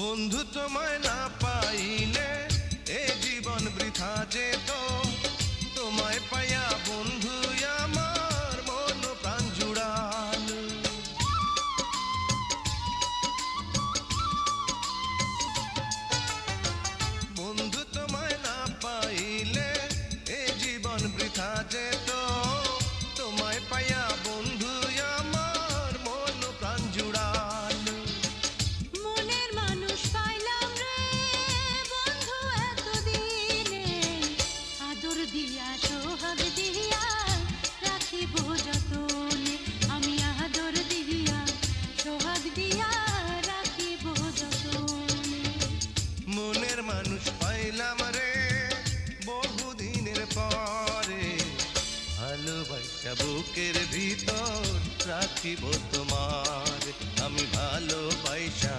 বন্ধু তোমায় না পাইলে এ জীবন বৃথা যেত, তোমায় পাইয়া বন্ধু আমার মন প্রাণ জুড়াল। বন্ধু তোমায় না পাইলে এ জীবন বৃথা যেত, তোমায় পাইয়া বন্ধু আমার মন প্রাণ জুড়াল। মনের মানুষ পাইলাম রে বন্ধু এতদিনে, আদর দিয়া সোহাগ দিয়া রাখিব যতনে, আমি আদর দিয়া সোহাগ দিয়া রাখিব যতনে। মনের মানুষ পাইলাম রে বহুদিনের পরে, ভালোবাসা বুকের ভিতর রাখিব তোমার, আমি ভালোবাসা